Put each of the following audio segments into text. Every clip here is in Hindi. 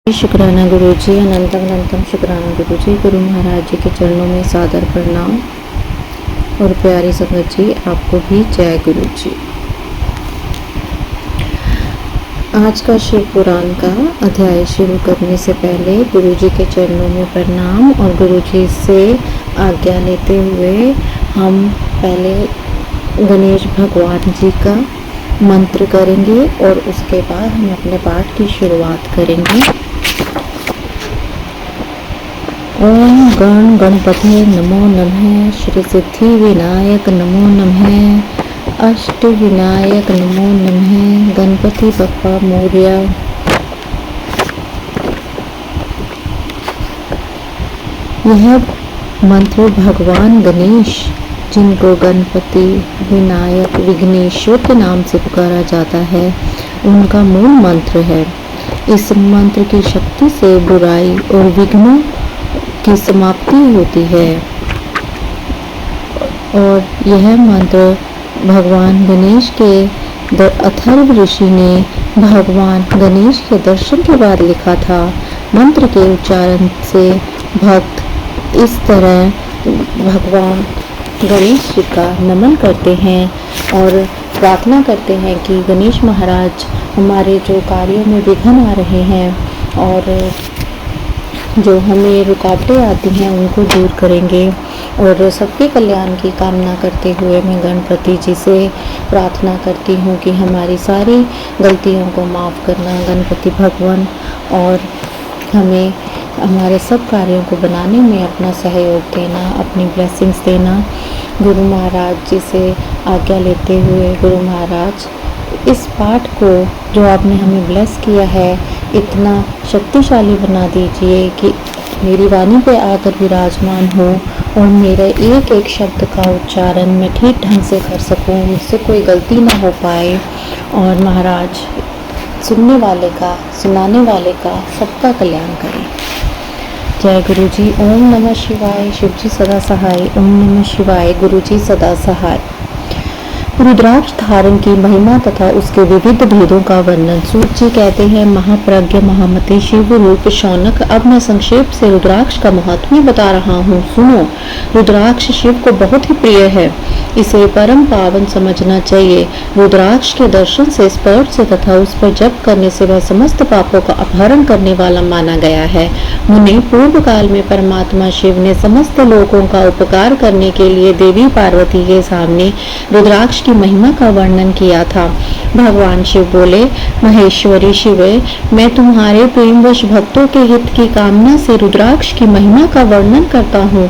शुक्राना गुरु जी, अनंतम अनंतम शुक्राना गुरु जी। गुरु महाराज जी के चरणों में सादर प्रणाम और प्यारी संगत जी, आपको भी जय गुरु जी। आज का शिव पुराण का अध्याय शुरू करने से पहले गुरु जी के चरणों में प्रणाम और गुरु जी से आज्ञा लेते हुए हम पहले गणेश भगवान जी का मंत्र करेंगे और उसके बाद हम अपने पाठ की शुरुआत करेंगे। ओम गण गणपते नमो नमः, श्री सिद्धि विनायक नमो नमः, अष्ट विनायक नमो नमः, गणपति बप्पा मोरया। यह मंत्र भगवान गणेश, जिनको गणपति विनायक विघ्नेश्वर के नाम से पुकारा जाता है, उनका मूल मंत्र है। इस मंत्र की शक्ति से बुराई और विघ्नों की समाप्ति होती है और यह मंत्र भगवान गणेश के अथर्व ऋषि ने भगवान गणेश के दर्शन के बाद लिखा था। मंत्र के उच्चारण से भक्त इस तरह भगवान गणेश जी का नमन करते हैं और प्रार्थना करते हैं कि गणेश महाराज हमारे जो कार्यों में विघ्न आ रहे हैं और जो हमें रुकावटें आती हैं उनको दूर करेंगे। और सबके कल्याण की कामना करते हुए मैं गणपति जी से प्रार्थना करती हूँ कि हमारी सारी गलतियों को माफ़ करना गणपति भगवान, और हमें हमारे सब कार्यों को बनाने में अपना सहयोग देना, अपनी ब्लेसिंग्स देना। गुरु महाराज जी से आज्ञा लेते हुए, गुरु महाराज इस पाठ को जो आपने हमें ब्लेस किया है इतना शक्तिशाली बना दीजिए कि मेरी वाणी पे आकर विराजमान हो और मेरे एक एक शब्द का उच्चारण मैं ठीक ढंग से कर सकूं, मुझसे कोई गलती ना हो पाए। और महाराज सुनने वाले का, सुनाने वाले का, सबका कल्याण करें। जय गुरु जी। ओम नमः शिवाय। शिव जी सदा सहाय। ओम नमः शिवाय। गुरु जी सदा सहाय। रुद्राक्ष धारण की महिमा तथा उसके विविध भेदों का वर्णन। सूत जी कहते हैं, महाप्रज्ञ महामते शिव रूप शौनक, अब मैं संक्षेप से रुद्राक्ष का महत्व बता रहा हूँ, सुनो। रुद्राक्ष शिव को बहुत ही प्रिय है, इसे परम पावन समझना चाहिए। रुद्राक्ष के दर्शन से, स्पर्श से तथा उस पर जप करने से वह समस्त पापों का अपहरण करने वाला माना गया है। मुनि, पूर्व काल में परमात्मा शिव ने समस्त लोगों का उपकार करने के लिए देवी पार्वती के सामने रुद्राक्ष की महिमा का वर्णन किया था। भगवान शिव बोले, महेश्वरी शिवे, मैं तुम्हारे प्रेमवश भक्तों के हित की कामना से रुद्राक्ष की महिमा का वर्णन करता हूँ,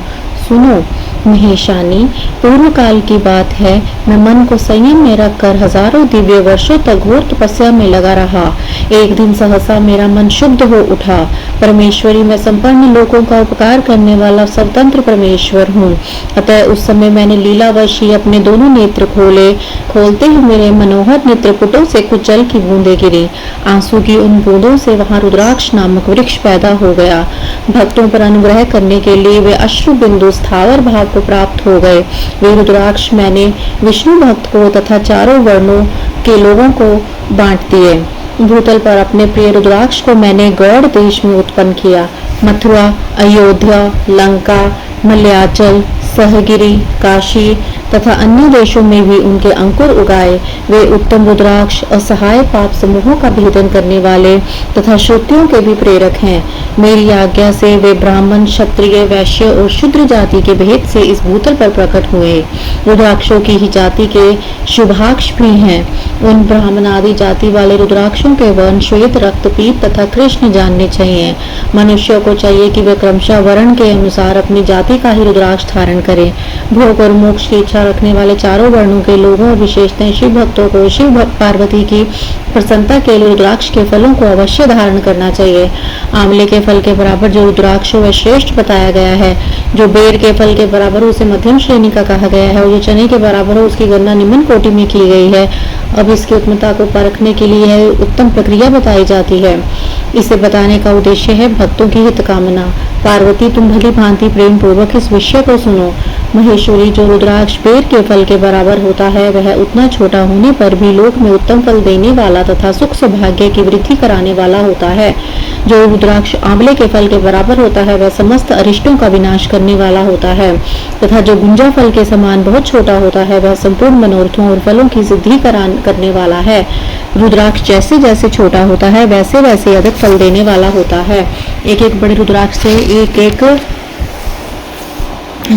सुनो। महेशानी, पूर्व काल की बात है, मैं मन को संयम में रखकर हजारों दिव्य वर्षों तक घोर तपस्या में लगा रहा। एक दिन सहसा मेरा मन शुद्ध हो उठा। परमेश्वरी, मैं संपन्न लोगों का उपकार करने वाला स्वतंत्र परमेश्वर हूँ। अतः उस समय मैंने लीलावश ही अपने दोनों नेत्र खोले। खोलते ही मेरे मनोहर नेत्रपुटों से कुछ जल की बूंदें गिरी। आंसू की उन बूंदों से वहां रुद्राक्ष नामक वृक्ष पैदा हो गया। भक्तों पर अनुग्रह करने के लिए वे अश्रु बिंदु स्थावर भाव को प्राप्त हो गए। वे रुद्राक्ष मैंने विष्णु भक्त को तथा चारों वर्णों के लोगों को बांट दिए। भूतल पर अपने प्रिय रुद्राक्ष को मैंने गौड़ देश में उत्पन्न किया। मथुरा, अयोध्या, लंका, मलयाचल, सहगिरी, काशी तथा अन्य देशों में भी उनके अंकुर उगाए। वे उत्तम रुद्राक्ष असहाय पाप समूहों का भेदन करने वाले तथा श्रुतियों के भी प्रेरक हैं। मेरी आज्ञा से वे ब्राह्मण, क्षत्रिय, वैश्य और शूद्र जाति के भेद से इस भूतल पर प्रकट हुए। रुद्राक्षों की ही जाति के शुभाक्ष भी हैं। उन ब्राह्मण आदि जाति वाले रुद्राक्षों के वर्ण श्वेत, रक्त, पीत तथा कृष्ण जानने चाहिए। मनुष्यों को चाहिए कि वे क्रमशः वर्ण के अनुसार अपनी जाति का ही रुद्राक्ष धारण करें। भोग और मोक्ष की इच्छा रखने वाले चारों वर्णों के लोगों और विशेषतः शिव भक्तों को शिव पार्वती की प्रसन्नता के लिए रुद्राक्ष के फलों को अवश्य धारण करना चाहिए। आंवले के फल के बराबर जो रुद्राक्ष वह श्रेष्ठ बताया गया है। जो बेर के फल के बराबर हो उसे मध्यम श्रेणी का कहा गया है और जो चने के बराबर हो उसकी गणना निम्न कोटि में की गई है। अब इसकी उत्तमता को परखने के लिए यह उत्तम प्रक्रिया बताई जाती है। इसे बताने का उद्देश्य है भक्तों की हित कामना। पार्वती, तुम भली भांति प्रेम पूर्वक इस विषय को सुनो। महेश्वरी जो रुद्राक्ष पेड़ के फल के बराबर होता है वह उतना छोटा होने पर भी लोक में उत्तम फल देने वाला तथा सुख सौभाग्य की वृद्धि कराने वाला होता है। जो रुद्राक्ष आंवले के फल के बराबर होता है वह समस्त अरिष्टों का विनाश करने वाला होता है तथा जो गुंजा फल के समान बहुत छोटा होता है वह संपूर्ण मनोरथों और फलों की सिद्धि करने वाला है। रुद्राक्ष जैसे जैसे छोटा होता है वैसे वैसे अधिक फल देने वाला होता है। एक एक बड़े रुद्राक्ष से एक एक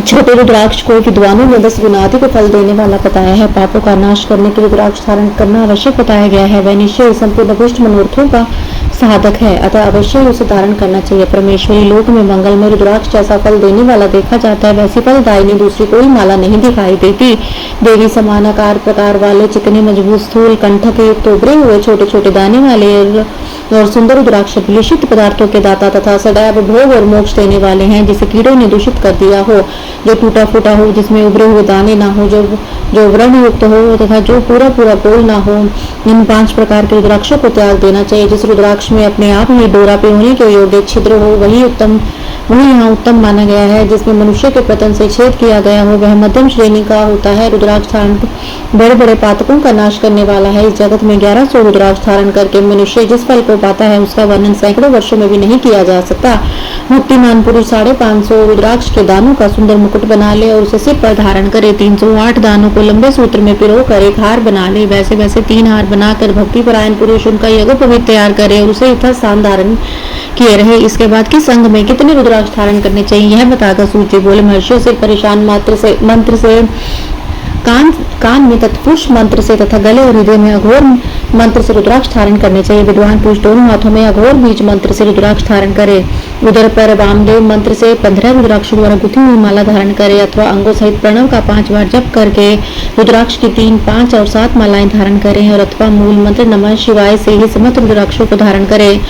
छोटे रुद्राक्ष को विद्वानों ने 10 गुना अधिक फल देने वाला बताया है। पापों का नाश करने के लिए रुद्राक्ष धारण करना आवश्यक बताया गया है। वह निश्चय संपूर्ण अभिष्ट मनोरथों का साधक है, अतः अवश्य उसे धारण करना चाहिए। परमेश्वरी लोक में मंगल में रुद्राक्ष जैसा फल देने वाला देखा जाता है वैसी फलदायिनी दूसरी कोई माला नहीं दिखाई देती। देवी समान आकार प्रकार वाले चिकने मजबूत स्थूल कंठ के युक्त उभरे हुए छोटे छोटे दाने वाले और सुंदर रुद्राक्ष दूषित पदार्थों के दाता तथा सदैव भोग और मोक्ष देने वाले हैं, जिसे कीड़ों ने दूषित कर दिया हो, जो टूटा फूटा हो, जिसमें उभरे हुए दाने ना हो, जो व्रण युक्त हो तथा जो पूरा पूरा पोल ना हो। इन 5 प्रकार के रुद्राक्षों को त्याग देना चाहिए। जिस रुद्राक्ष में अपने आप ही डोरा पे होने के योग्य छिद्र हो वही यहाँ उत्तम माना गया है। जिसमें मनुष्य के पतन से छेद किया गया हो वह मध्यम श्रेणी का होता है। रुद्राक्ष धारण बड़े बड़े पातकों का नाश करने वाला है। इस जगत में 1100 रुद्राक्ष धारण करके मनुष्य जिस फल को पाता है उसका वर्णन सैकड़ों वर्षों में भी नहीं किया जा सकता। मुक्तिमान पुरुष 550 रुद्राक्ष के दानों का सुंदर मुकुट बना ले और उसे सिर पर धारण करे। 308 दानों को लंबे सूत्र में पिरो कर एक हार बना ले। वैसे वैसे 3 हार बनाकर भक्ति परायण पुरुष उनका यज्ञोपवीत तैयार करे और उसे यथास्थान धारण किए रहे। इसके बाद किस अंग में कितने रुद्राक्ष धारण करने चाहिए यह बताकर सूची बोले। महर्षियों से परेशान मंत्र से कान में तत्पुरुष मंत्र से तथा गले और हृदय में अघोर मंत्र से रुद्राक्ष धारण करने चाहिए। विद्वान पुरुष दोनों हाथों में अघोर बीज मंत्र से रुद्राक्ष धारण करे। उदर पर वामदेव मंत्र से 15 रुद्राक्ष द्वारा गुथी हुई माला धारण करे अथवा अंगों सहित प्रणव का 5 बार जप करके रुद्राक्ष की 3, 5 और 7 मालाएं धारण करें और अथवा मूल मंत्र नमः शिवाय से ही समस्त रुद्राक्षों को धारण करे।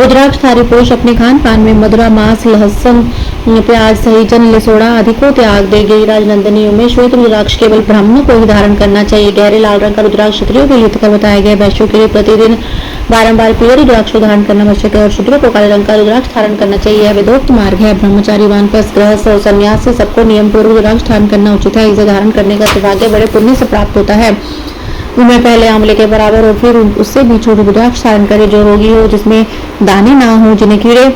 रुद्राक्षधारी पुरुष अपने खान पान में मधुरा मांस लहसुन प्याज सही जन लिसोड़ा आदि को त्याग दे। गिरिराज नंदनियों में श्वेत रुद्राक्ष केवल ब्राह्मणों को ही धारण करना चाहिए। गहरे लाल रंग का रुद्राक्ष क्षत्रियों के लिए तथा बताया गया। वैश्यों के लिए प्रतिदिन बारंबार पीले रुद्राक्ष को धारण करना आवश्यक है और शूद्रों को काले रंग का रुद्राक्ष धारण करना चाहिए। यह वेदोक्त मार्ग है। ब्रह्मचारी वानप्रस्थ गृहस्थ और संन्यास से सबको नियम पूर्वक रुद्राक्ष धारण करना उचित है। इसे धारण करने का सौभाग्य बड़े पुण्य से प्राप्त होता है। उनमें पहले आंवले के बराबर और फिर उससे भी छोटे रुद्राक्ष धारण करे। जो रोगी हो, जिसमें दाने ना हो, जिन्हें कीड़े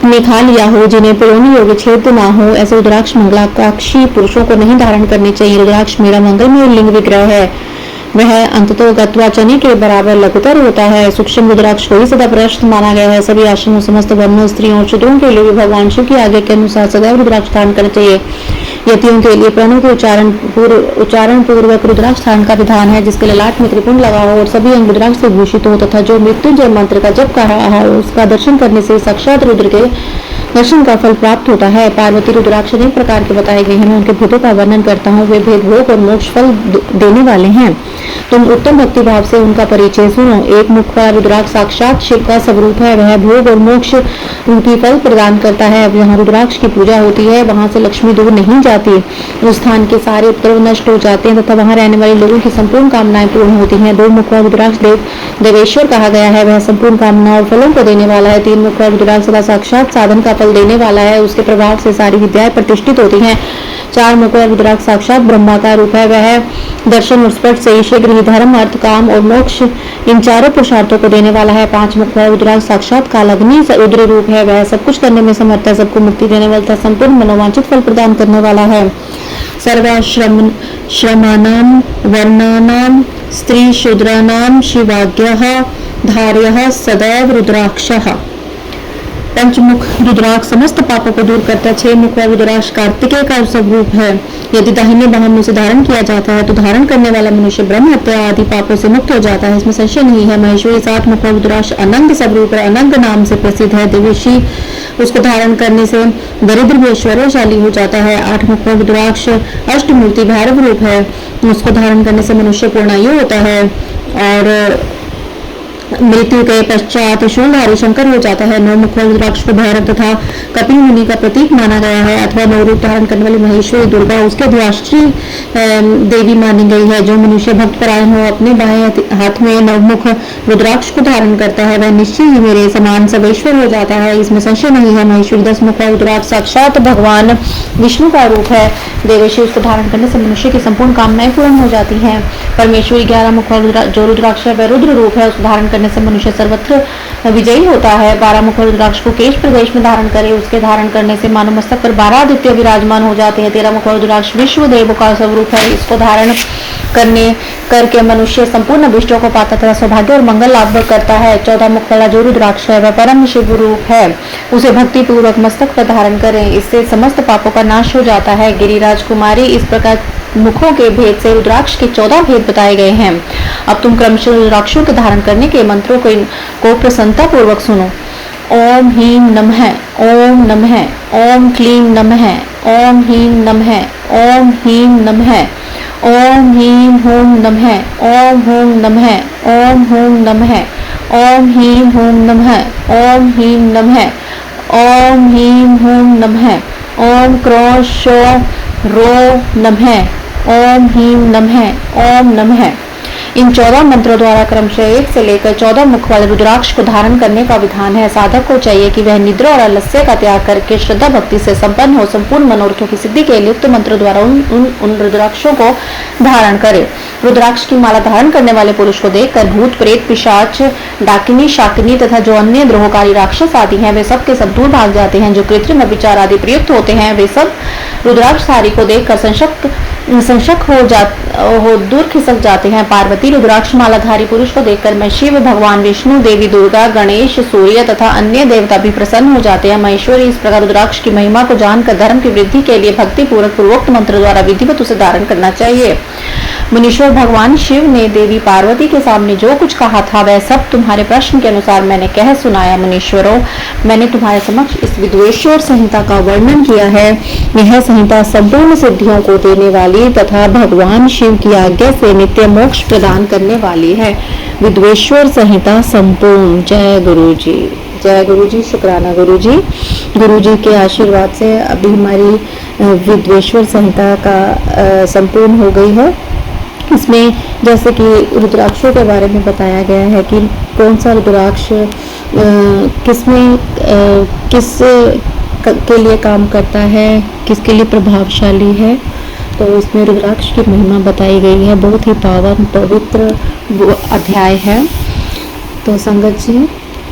ने खा लिया हो, जिन्हें पिरोने योग्य छेद ना हो, ऐसे रुद्राक्ष मंगलाकाक्षी पुरुषों को नहीं धारण करने चाहिए। रुद्राक्ष मेरा मंगलमय लिंग विग्रह है। वह अंततो गत्वा चने के बराबर लघुतर होता है। सूक्ष्म रुद्राक्ष को ही सदा प्रशस्त माना गया है। सभी आश्रमों समस्त वर्णों स्त्रियों और शूद्रों के लिए भी भगवान शिव की आज्ञा के अनुसार सदैव रुद्राक्ष धारण करना चाहिए। यतियों के लिए प्रणव के उच्चारण पूर्वक रुद्राक्ष धारण का विधान है, जिसके ललाट में त्रिपुंड लगा हो और सभी अंग रुद्राक्ष से भूषित हो तथा जो मृत्युंजय मंत्र का जप कर रहा है उसका दर्शन करने से साक्षात रुद्र के दर्शन का फल प्राप्त होता है। पार्वती रुद्राक्ष अनेक प्रकार के बताए गए हैं। मैं उनके भेदों का वर्णन करता हूँ। वे भेद भोग और मोक्ष फल देने वाले हैं। तुम उत्तम भक्ति भाव से उनका परिचय सुनो। एक मुख का रुद्राक्ष साक्षात शिव का स्वरूप है। वह भोग और मोक्ष रूपी फल प्रदान करता है। अब यहाँ रुद्राक्ष की पूजा होती है, वहां से लक्ष्मी दूर नहीं जाती। उस स्थान के सारे उपद्रव नष्ट हो जाते हैं तथा वहां रहने वाले लोगों की संपूर्ण कामनाएं पूर्ण होती हैं। 2 मुख का रुद्राक्ष देवेश्वर कहा गया है। वह संपूर्ण कामनाओं और फलों को देने वाला है। 3 मुख का रुद्राक्ष सदा साक्षात साधन का फल देने वाला है। उसके प्रभाव से सारी विद्याएं प्रतिष्ठित होती हैं। 4 मुख का रुद्राक्ष साक्षात ब्रह्मा का रूप है। वह दर्शन और स्पर्श से शीघ्र ही धर्म अर्थ काम और मोक्ष इन चारों पुरुषार्थों को देने वाला है। 5 मुख का रुद्राक्ष साक्षात कालाग्नि रुद्र रूप है। वह सब कुछ करने में समर्थ है, सबको मुक्ति देने वाला, संपूर्ण मनोवांछित फल प्रदान करने वाला है। सर्वाश्रमानां वर्णानां स्त्री शूद्राणां शिवाज्ञः धार्यः सदैव रुद्राक्षः। पंचमुख रुद्राक्ष समस्त पापों को दूर करता है। 6 मुख का रुद्राक्ष कार्तिकेय का स्वरूप है। यदि दाहिने बाहु में से धारण किया जाता है तो धारण करने वाला मनुष्य ब्रह्म हत्या आदि पापों से मुक्त हो जाता है, इसमें संशय नहीं है। महेश्वरी 7 मुख का रुद्राक्ष अनंग स्वरूप है, अनंग नाम से प्रसिद्ध है। देवेशी उसको धारण करने से दरिद्र भी ऐश्वर्यशाली हो जाता है। 8 मुख का रुद्राक्ष अष्टमूर्ति भैरव रूप है। उसको धारण करने से मनुष्य पूर्णायु होता है और मृत्यु के पश्चात शूलधारी शंकर हो जाता है। नवमुख रुद्राक्ष को भैरव तथा कपिल मुनि का प्रतीक माना गया है, अथवा नौ रूप धारण करने वाली महेश्वरी दुर्गा उसके अधिष्ठात्री देवी मानी गई है। जो मनुष्य भक्त परायण हो अपने बाएं हाथ में नवमुख रुद्राक्ष को धारण करता है वह निश्चय ही मेरे समान सर्वेश्वर हो जाता है, इसमें संशय नहीं है। महेश्वरी 10 मुख रुद्राक्ष साक्षात भगवान विष्णु का रूप है। देवर्षि उसको धारण करने से मनुष्य की संपूर्ण कामनाएं पूर्ण हो जाती हैं। परमेश्वरी 11 मुख जो रुद्राक्ष है वह रुद्र रूप है, उसको धारण करने से मनुष्य सर्वत्र विजयी होता है। 12 मुख रुद्राक्ष को केश प्रदेश में धारण करे, उसके धारण करने से मानव मस्तक पर 12 आदित्य विराजमान हो जाते हैं। 13 मुख रुद्राक्ष विश्व देव का स्वरूप है, इसको धारण करके मनुष्य संपूर्ण अभिष्टों को पाता तथा सौभाग्य और मंगल लाभ करता है। 14 मुख वाला जो रुद्राक्ष है वह परम शिव रूप है, उसे भक्ति पूर्वक मस्तक पर धारण करें, इससे समस्त पापों का नाश हो जाता है। गिरिराज कुमारी इस प्रकार मुखों के भेद से रुद्राक्ष के 14 भेद बताए गए हैं। अब तुम क्रमशः रुद्राक्षों के धारण करने के मंत्रों को प्रसन्नता पूर्वक सुनो। ओम ह्रीं नमः, ओम नमः, ओम क्लीं नमः, ओम ह्रीं नमः, ओम ह्रीं नमः, ओम ह्रीं हूं नमः, ओम हूं नमः, ओम हूं नमः, ओम ह्रीं हूं नमः, ओम ह्रीं नमः, ओम ह्रीं हूं नमः, ओम क्रों शो रो नमः, ओम ह्रीं नमः, ओम नमः। इन 14 मंत्रों द्वारा क्रमशः 1 से लेकर 14 मुख वाले रुद्राक्ष को धारण करने का विधान है। साधक को चाहिए कि वह निद्रा और आलस्य का त्याग करके श्रद्धा भक्ति से संपन्न हो संपूर्ण मनोरथों की सिद्धि के लिए युक्त मंत्र द्वारा उन रुद्राक्षों को धारण करे। रुद्राक्ष की माला धारण करने वाले पुरुष को देखकर भूत प्रेत पिशाच डाकिनी शाकिनी तथा जो अन्य द्रोहकारी राक्षस आदि हैं वे सब के सब दूर भाग जाते हैं। जो कृत्रिम विचार आदि प्रयुक्त होते हैं वे सब रुद्राक्षधारी को देखकर संशक हो दूर खिसक जाते हैं। पार्वती रुद्राक्ष मालाधारी पुरुष को देखकर मैं शिव, भगवान विष्णु, देवी दुर्गा, गणेश, सूर्य तथा अन्य देवता भी प्रसन्न हो जाते हैं। महेश्वरी इस प्रकार रुद्राक्ष की महिमा को जानकर धर्म की वृद्धि के लिए भक्ति पूर्वक पूर्वोक्त मंत्र द्वारा विधिवत उसे धारण करना चाहिए। मुनीश्वर भगवान शिव ने देवी पार्वती के सामने जो कुछ कहा था वह सब तुम्हारे प्रश्न के अनुसार मैंने कह सुनाया। मुनीश्वरों, मैंने तुम्हारे समक्ष इस विद्वेश्वर संहिता का वर्णन किया है। यह संहिता संपूर्ण सिद्धियों को देने वाली तथा भगवान शिव की आज्ञा से नित्य मोक्ष प्रदान करने वाली है। विद्वेश्वर संहिता संपूर्ण। जय गुरु जी, जय गुरु जी, शुक्राना गुरु जी। गुरु जी के आशीर्वाद से अभी हमारी विद्वेश्वर संहिता का संपूर्ण हो गई है। इसमें जैसे कि रुद्राक्षों के बारे में बताया गया है कि कौन सा रुद्राक्ष किसमें किस के लिए काम करता है, किसके लिए प्रभावशाली है, तो इसमें रुद्राक्ष की महिमा बताई गई है। बहुत ही पावन पवित्र अध्याय है। तो संगत जी,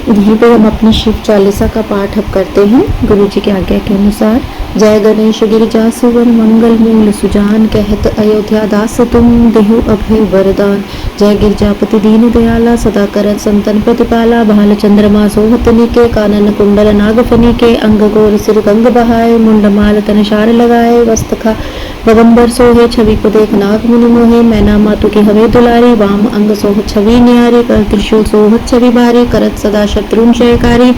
यहीं पे हम अपनी शिव चालीसा का पाठ अब करते हैं गुरु जी की आज्ञा के अनुसार। जय गणेश गिरिजा सुवन मंगल मूल सुजान, कहत अयोध्या दास तुम देहु अभय वरदान। जय गिरिजापति दीन दयाला, सदा करत संतन प्रतिपाला। भाल चंद्रमा सोहतनी के, कानन कुंडल नागफनी के। अंग गोर सिर गंग बहाए, मुंडमाल तन शार लगाए। वस्त्रखा बगंबर सोहे, छवि को देख नाग मुनि मोहे। मैना मातु की हवे दुलारी, वाम अंग सोह छवि न्यारी। कर त्रिशूल सोहत छवि भारी, करत सदा शत्रुन जयकारी।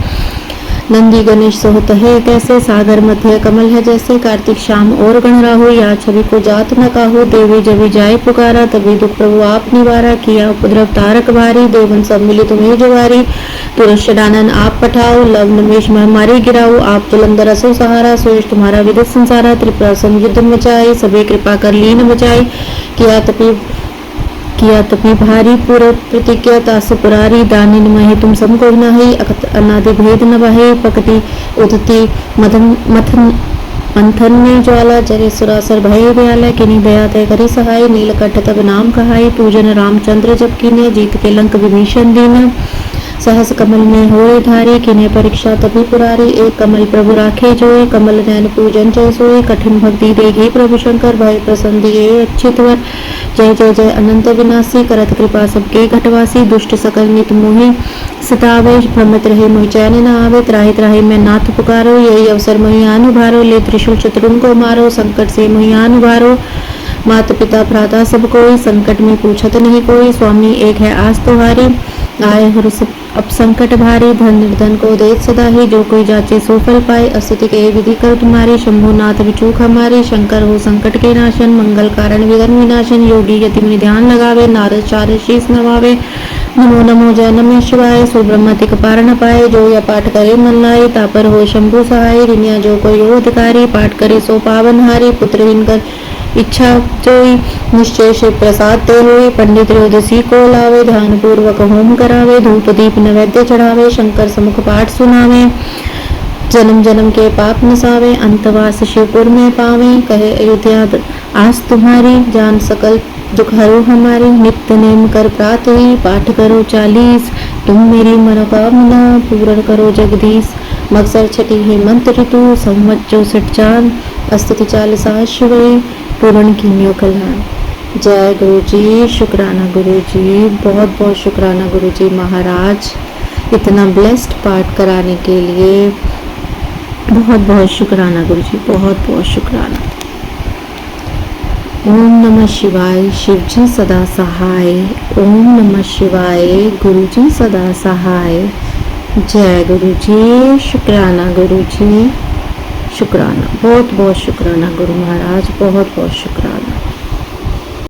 नंदी गणेश सोहत है कैसे, सागर मध्य कमल है जैसे। कार्तिक शाम और गण राहु, या छवि को जात न काहू। देवी जबी जाय पुकारा, तभी दुख प्रभु आप निवारा। किया उपद्रव तारक भारी, देवन सब मिली तुम्हें जुवारी। तुरस्य डानन आप पठाओ, लव नमेश महामारी गिराओ। आप बुलंदर असो सहारा, सोच तुम्हारा विदित संसारा। त्रिपुरा सम युद्ध मचाई, सभी कृपा कर लीन बचाई। किया तपी भारी पूर्व प्रतिज्ञा, तास पुरारी। दानिन महे तुम समको नहीं, अकत अनादि भेद न बहे। पकटी उदती मंथन में ज्वाला, जरे सुरासर भय व्याला। किनी दया तय करी सहाय, नीलकंठ तब नाम कहाई। पूजन रामचंद्र जब कीने, जीत के लंक विभीषण दीन। सहस कमल में होए धारे, किने परीक्षा तभी पुरारी। एक कमल प्रभु राखे जोए, कमल नैन पूजन जय सोए। कठिन भक्ति देगी प्रभु शंकर, भय प्रसन्न दिए अच्छित वर। जय जय जय अनंत विनाशी, करत कृपा सबके घटवासी। दुष्ट सकल नित मोहि सतावे, भ्रमित रहे मोहि चैन न आवे। त्राहि त्राहि मैं नाथ पुकारो, यही अवसर मोहि आन उभारो। ले त्रिशूल शत्रुन को मारो, संकट से मोहि आन उभारो। माता पिता भ्राता सब कोई, संकट में पूछत नहीं कोई। स्वामी एक है आस तुम्हारी, आए हो अब संकट भारी। धन निर्धन को देत सदा ही, जो कोई जाचे सो फल पाए। असुति के विधि कर तुम्हारी, शंभुनाथ विचूक हमारी। शंकर हो संकट के नाशन, मंगल कारण विघ्न विनाशन। योगी यति मुनि ध्यान लगावे, नारद चार शीस नवावे। नमो नमो जय नमः शिवाय। सो ब्रह्मतिक पार न पाए, जो यह पाठ करे मन लाए, तापर हो शंभु सहाय। रिनिया जो कोई अधिकारी, पाठ करे सो पावन हारी। पुत्रहीन कर इच्छा जोई, निश्चय से प्रसाद ते हुए। पंडित त्रयोदशी को लावे, ध्यान पूर्वक होम करावे। धूप दीप नैवेद्य चढ़ावे, शंकर समुख पाठ सुनावे। जन्म जन्म के पाप नसावे, अंतवास शिवपुर में पावे। कहे अयोध्या आस तुम्हारी, जान सकल दुख हरो हमारी। नित्य नेम कर प्रात ही, पाठ करो 40। तुम मेरी मनोकामना पूर्ण करो जगदीश। मगसर छठी हेमंत ऋतु, संवत 64 चांद। अस्तुति 40 शिवे, पूर्ण कीन्यो कल्याण। जय गुरु जी, शुक्राना गुरु जी, बहुत बहुत शुक्राना गुरु जी महाराज, इतना ब्लेस्ड पाठ कराने के लिए बहुत बहुत शुक्राना गुरु जी, बहुत बहुत शुक्राना। ओम नमः शिवाय, शिव जी सदा सहाय। ओम नमः शिवाय, गुरु जी सदा सहाय। जय गुरु जी, शुक्राना गुरु जी, शुक्राना, बहुत बहुत शुक्राना गुरु महाराज, बहुत बहुत शुक्राना।